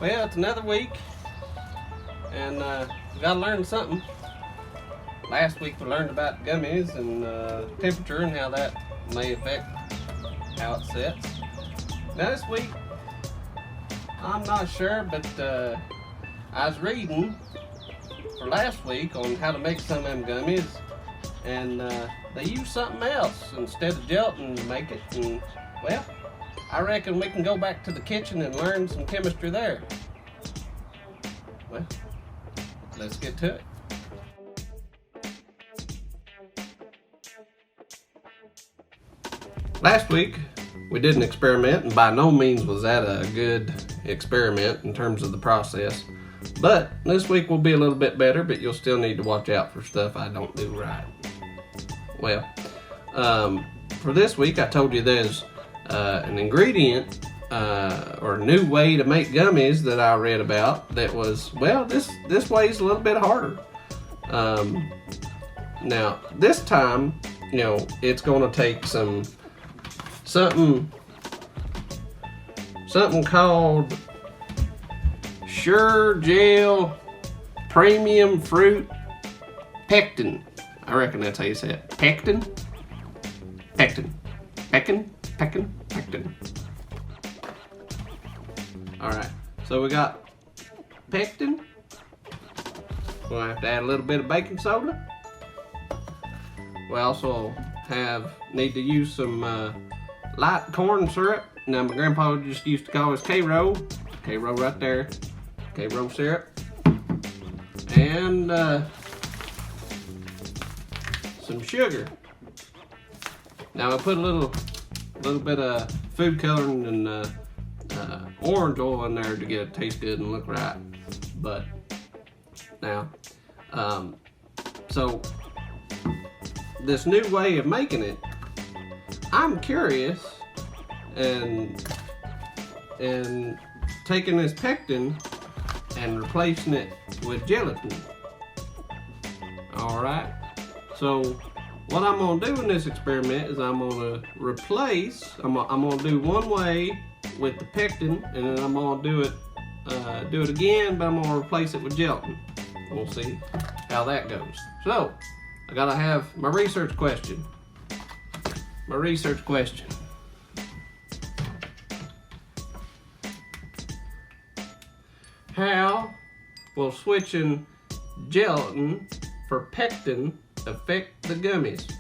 Well, it's another week, and we gotta learn something. Last week we learned about gummies and temperature and how that may affect how it sets. Now this week, I'm not sure, but I was reading for last week on how to make some of them gummies, and they use something else instead of gelatin to make it, and well, I reckon we can go back to the kitchen and learn some chemistry there. Well, let's get to it. Last week, we did an experiment, and by no means was that a good experiment in terms of the process. But this week will be a little bit better, but you'll still need to watch out for stuff I don't do right. Well, for this week, I told you there's an ingredient or a new way to make gummies that I read about that was, well, this way's a little bit harder. Now, this time, you know, it's going to take something called Sure Gel Premium Fruit Pectin. I reckon that's how you say it. Pectin? Pectin. Pectin? Pectin? Pectin. Alright, so we got pectin. We'll have to add a little bit of baking soda. We also need to use some light corn syrup. Now my grandpa just used to call this K-Roll. K-Roll right there. K-Roll syrup. And some sugar. Now I put a little bit of food coloring and orange oil in there to get it taste good and look right. But now, so this new way of making it, I'm curious, and taking this pectin and replacing it with gelatin. All right. So what I'm gonna do in this experiment is I'm gonna do one way with the pectin, and then I'm gonna do it again, but I'm gonna replace it with gelatin. We'll see how that goes. So I gotta have my research question. How will switching gelatin for pectin affect the gummies?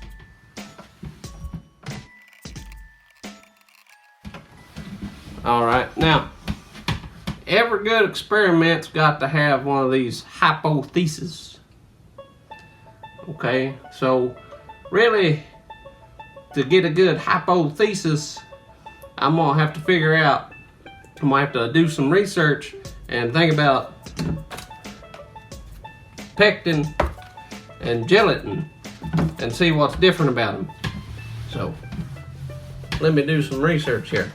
All right, now, every good experiment's got to have one of these hypotheses. Okay, so really, to get a good hypothesis, I'm gonna have to do some research and think about pectin and gelatin and see what's different about them. So let me do some research here.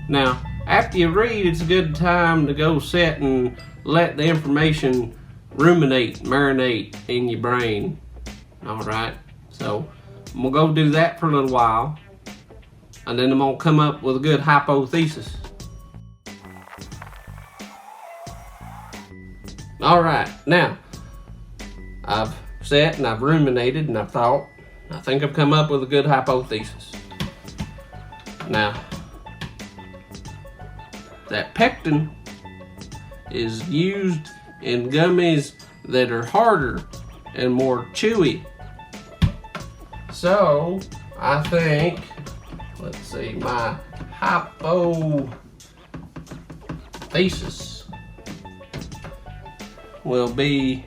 Now, after you read, it's a good time to go sit and let the information marinate in your brain. All right, so I'm gonna go do that for a little while, and then I'm gonna come up with a good hypothesis. All right, now I've sat and I've ruminated and I've thought. I think I've come up with a good hypothesis. Now, that pectin is used in gummies that are harder and more chewy. So I think, let's see, my hypothesis will be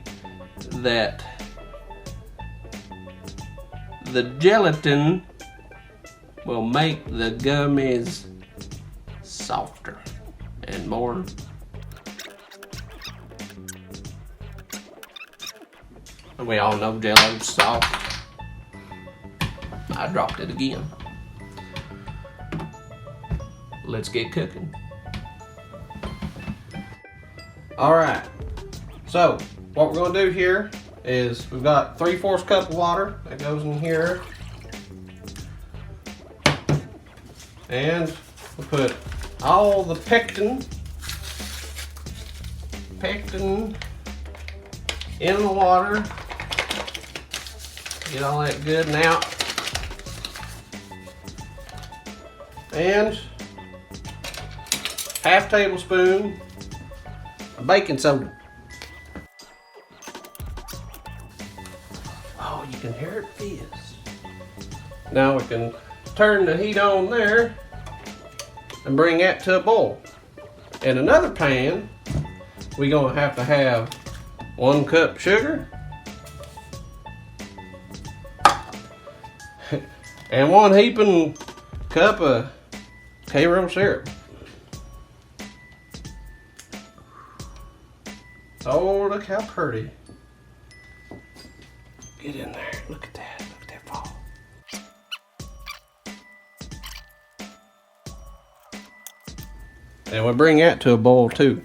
that the gelatin will make the gummies softer and more. We all know Jello's soft. I dropped it again. Let's get cooking. All right, so what we're gonna do here is we've got 3/4 cup of water that goes in here. And we'll put all the pectin in the water. Get all that good and out. And half tablespoon of baking soda. Oh, you can hear it fizz. Now we can turn the heat on there and bring that to a boil. In another pan, we're gonna have to have 1 cup sugar and 1 heaping cup of Karo syrup. Oh, look how pretty. Get in there, look at that fall. And we'll bring that to a boil too.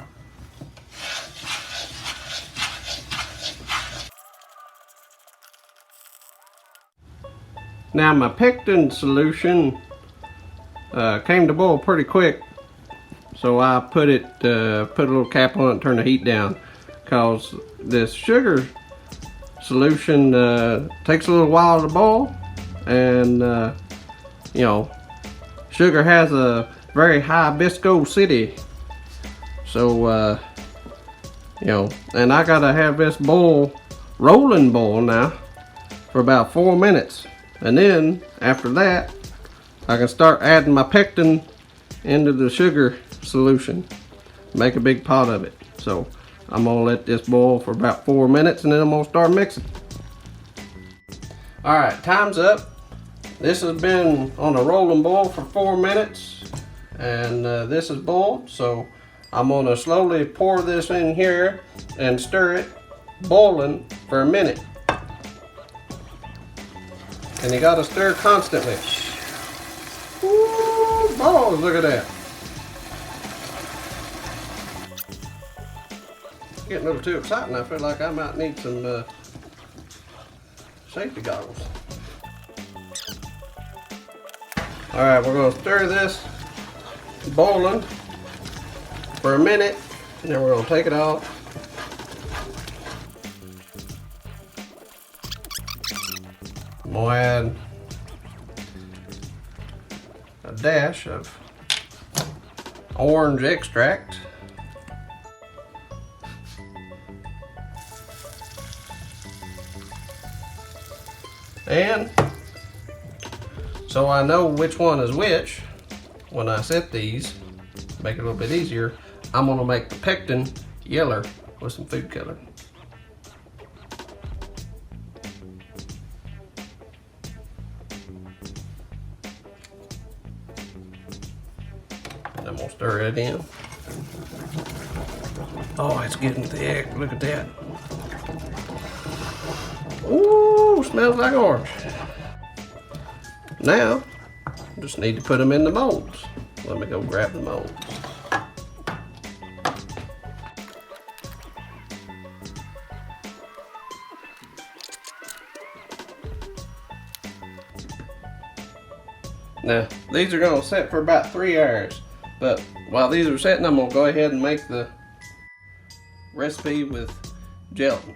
Now my pectin solution came to boil pretty quick, so I put a little cap on it and turn the heat down, because this sugar solution takes a little while to boil, and you know, sugar has a very high viscosity, so you know, and I gotta have this rolling boil now for about 4 minutes, and then after that I can start adding my pectin into the sugar solution, make a big pot of it. So I'm gonna let this boil for about 4 minutes, and then I'm gonna start mixing. All right, time's up. This has been on a rolling boil for 4 minutes, and this is boiled, so I'm gonna slowly pour this in here and stir it, boiling for a minute. And you gotta stir constantly. Ooh, balls, look at that. Getting a little too exciting. I feel like I might need some safety goggles. All right, we're gonna stir this boiling for a minute, and then we're gonna take it off. I'm gonna add a dash of orange extract. And so I know which one is which, when I set these, make it a little bit easier, I'm gonna make the pectin yellow with some food color. And I'm gonna stir it in. Oh, it's getting thick, look at that. Ooh, smells like orange. Now, just need to put them in the molds. Let me go grab the molds. Now, these are gonna set for about 3 hours, but while these are setting, I'm gonna go ahead and make the recipe with gelatin.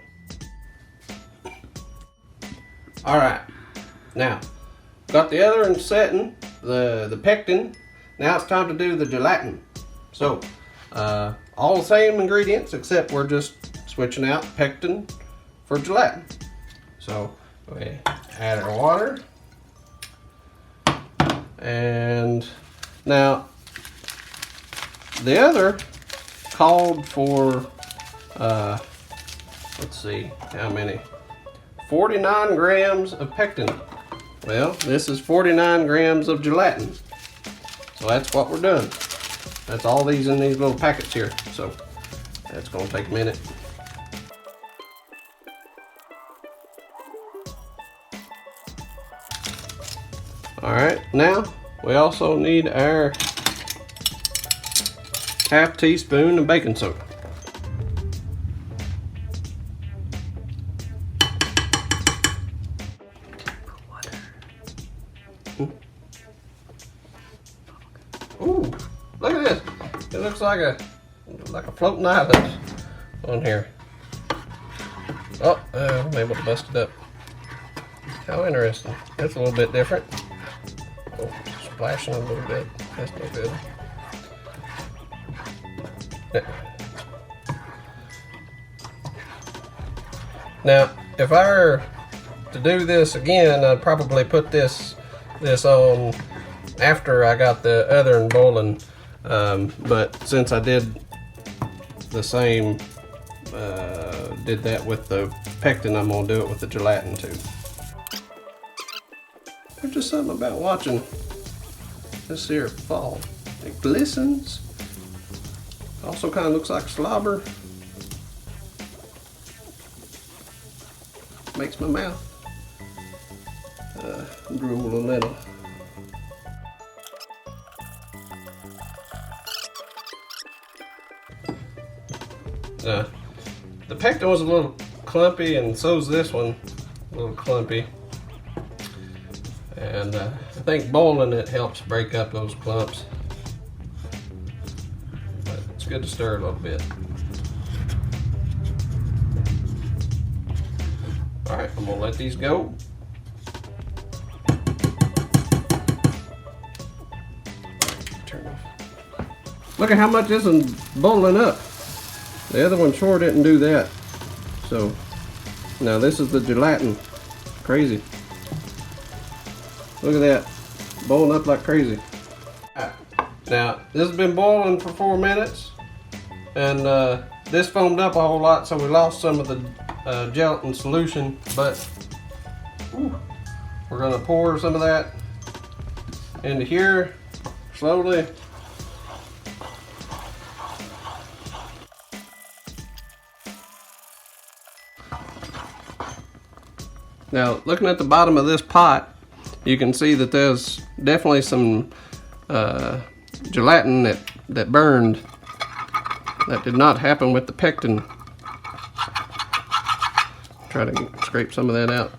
All right, now got the other one setting, the pectin. Now it's time to do the gelatin. So all the same ingredients, except we're just switching out pectin for gelatin. So we add our water, and now the other called for let's see how many. 49 grams of pectin. Well, this is 49 grams of gelatin. So that's what we're doing. That's all these in these little packets here. So that's gonna take a minute. All right, now we also need our half teaspoon of baking soda. Look at this. It looks like a floating island on here. Oh, I'm able to bust it up. How interesting. That's a little bit different. Oh, splashing a little bit. That's no good. Now, if I were to do this again, I'd probably put this on after I got the other one boiling. But since I did the same, did that with the pectin, I'm gonna do it with the gelatin too. There's just something about watching this here fall. It glistens. Also kind of looks like slobber. Makes my mouth drool a little. The pectin was a little clumpy, and so's this one, a little clumpy. And I think boiling it helps break up those clumps. But it's good to stir a little bit. Alright, I'm gonna let these go. Turn off. Look at how much this is boiling up. The other one sure didn't do that. So now this is the gelatin. Crazy. Look at that. Boiling up like crazy. Right. Now this has been boiling for 4 minutes, and this foamed up a whole lot, so we lost some of the gelatin solution, but we're gonna pour some of that into here slowly. Now, looking at the bottom of this pot, you can see that there's definitely some gelatin that burned. That did not happen with the pectin. Try to scrape some of that out.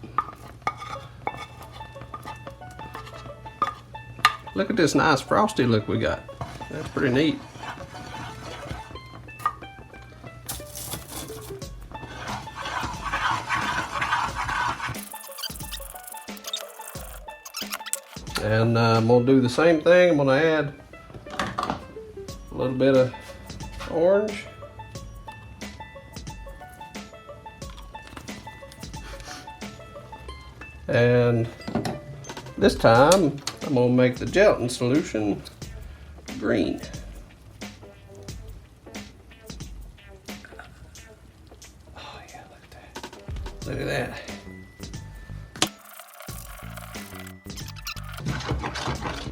Look at this nice frosty look we got. That's pretty neat. And I'm gonna do the same thing. I'm gonna add a little bit of orange. And this time, I'm gonna make the gelatin solution green. Oh yeah, look at that. Look at that.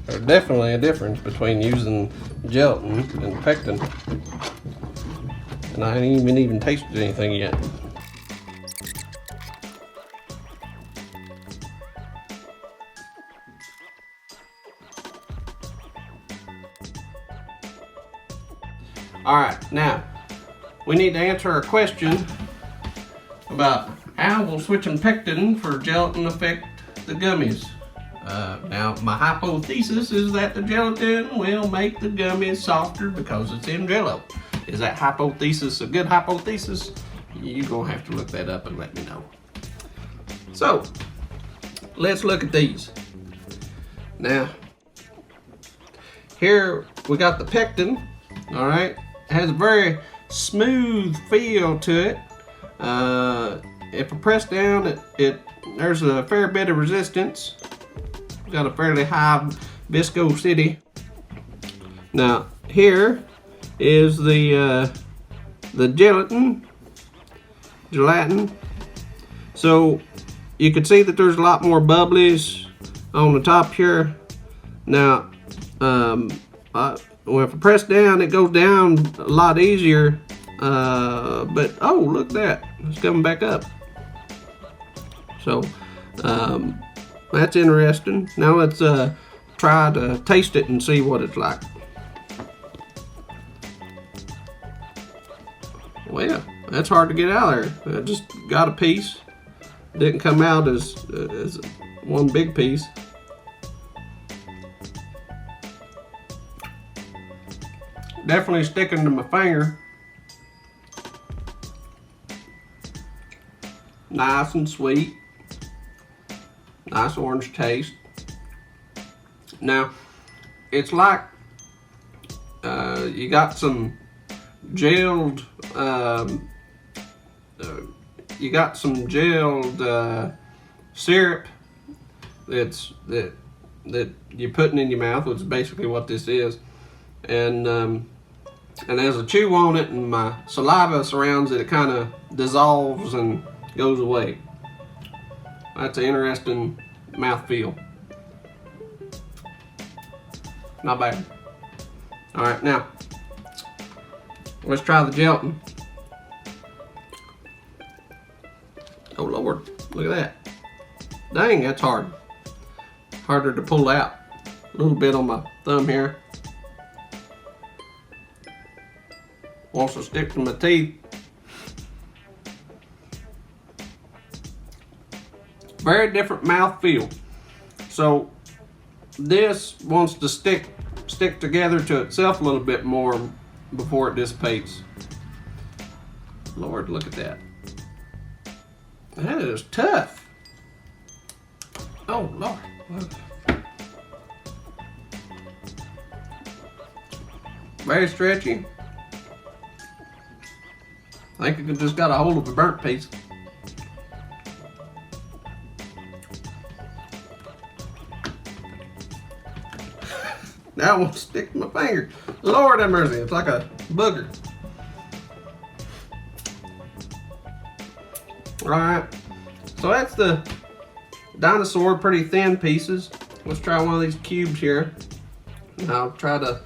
There's definitely a difference between using gelatin and pectin. And I ain't even tasted anything yet. Alright, now we need to answer a question about how will switching pectin for gelatin affect the gummies. Now my hypothesis is that the gelatin will make the gummies softer because it's in Jello. Is that hypothesis a good hypothesis? You're gonna have to look that up and let me know. So let's look at these. Now here we got the pectin. All right, it has a very smooth feel to it. If I press down, there's a fair bit of resistance. Got a fairly high viscosity. Now here is the gelatin. So you can see that there's a lot more bubblies on the top here. Now well, if I press down, it goes down a lot easier. But oh, look at that, it's coming back up. So that's interesting. Now let's try to taste it and see what it's like. Well, that's hard to get out of there. I just got a piece. Didn't come out as one big piece. definitely sticking to my finger. Nice and sweet. Nice orange taste. Now, it's like you got some gelled, syrup that you're putting in your mouth, which is basically what this is, and as I chew on it and my saliva surrounds it, it kind of dissolves and goes away. That's an interesting mouthfeel. Not bad. All right, now let's try the gelatin. Oh Lord, look at that. Dang, that's hard. Harder to pull out. A little bit on my thumb here. Wants to stick to my teeth. Very different mouth feel. So this wants to stick together to itself a little bit more before it dissipates. Lord, look at that. That is tough. Oh Lord. Very stretchy. I think it just got a hold of a burnt piece. Now I want to stick to my finger. Lord have mercy, it's like a booger. Alright, so that's the dinosaur, pretty thin pieces. Let's try one of these cubes here. And I'll try the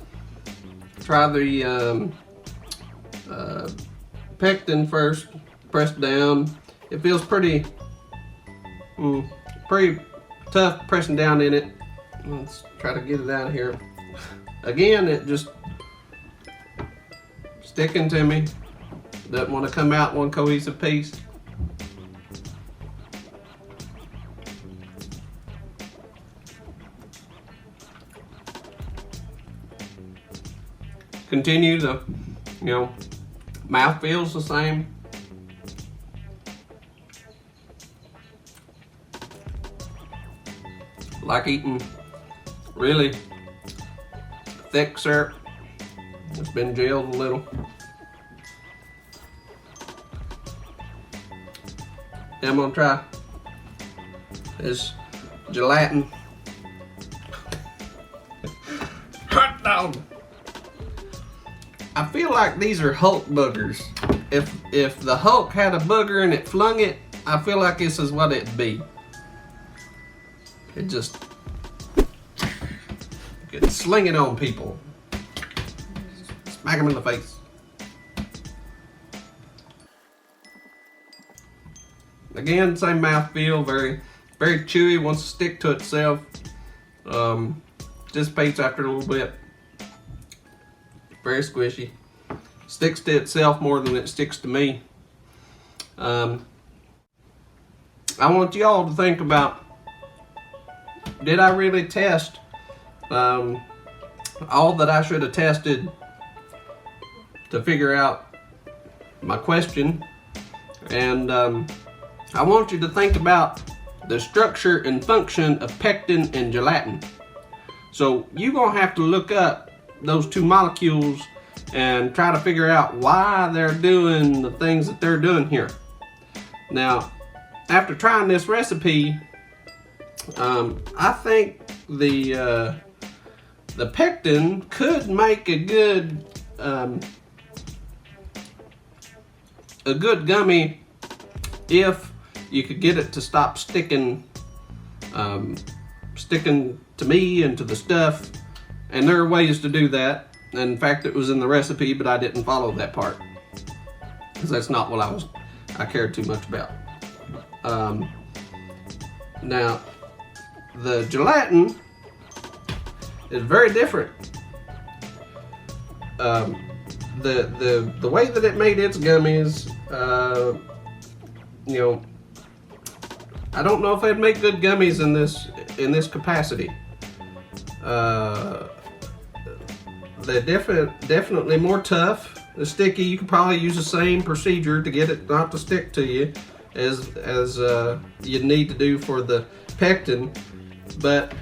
pectin first, pressed down. It feels pretty tough pressing down in it. Let's try to get it out of here. Again, it just sticking to me. Doesn't want to come out one cohesive piece. Continue the, mouth feels the same. Like eating really thick syrup. It's been gelled a little. Then I'm gonna try this gelatin. Hot dog. I feel like these are Hulk boogers. If the Hulk had a booger and it flung it, I feel like this is what it'd be. It just could sling it on people. Smack them in the face. Again, same mouthfeel, very, very chewy, wants to stick to itself. Dissipates after a little bit. Very squishy. Sticks to itself more than it sticks to me. I want y'all to think about, did I really test all that I should have tested to figure out my question? And I want you to think about the structure and function of pectin and gelatin. So you're gonna have to look up those two molecules and try to figure out why they're doing the things that they're doing here. Now, after trying this recipe, I think the pectin could make a good gummy if you could get it to stop sticking to me and to the stuff. And there are ways to do that. And in fact, it was in the recipe, but I didn't follow that part because that's not what I cared too much about. Now, the gelatin is very different. The way that it made its gummies, I don't know if they'd make good gummies in this capacity. they're definitely more tough. The sticky, you could probably use the same procedure to get it not to stick to you as you need to do for the pectin, but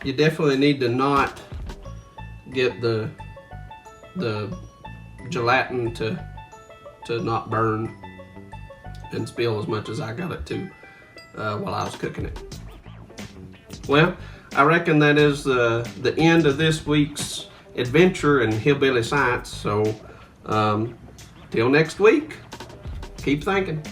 you definitely need to not get the gelatin to not burn and spill as much as I got it to while I was cooking it. Well, I reckon that is the end of this week's adventure in hillbilly science. So till next week, keep thinking.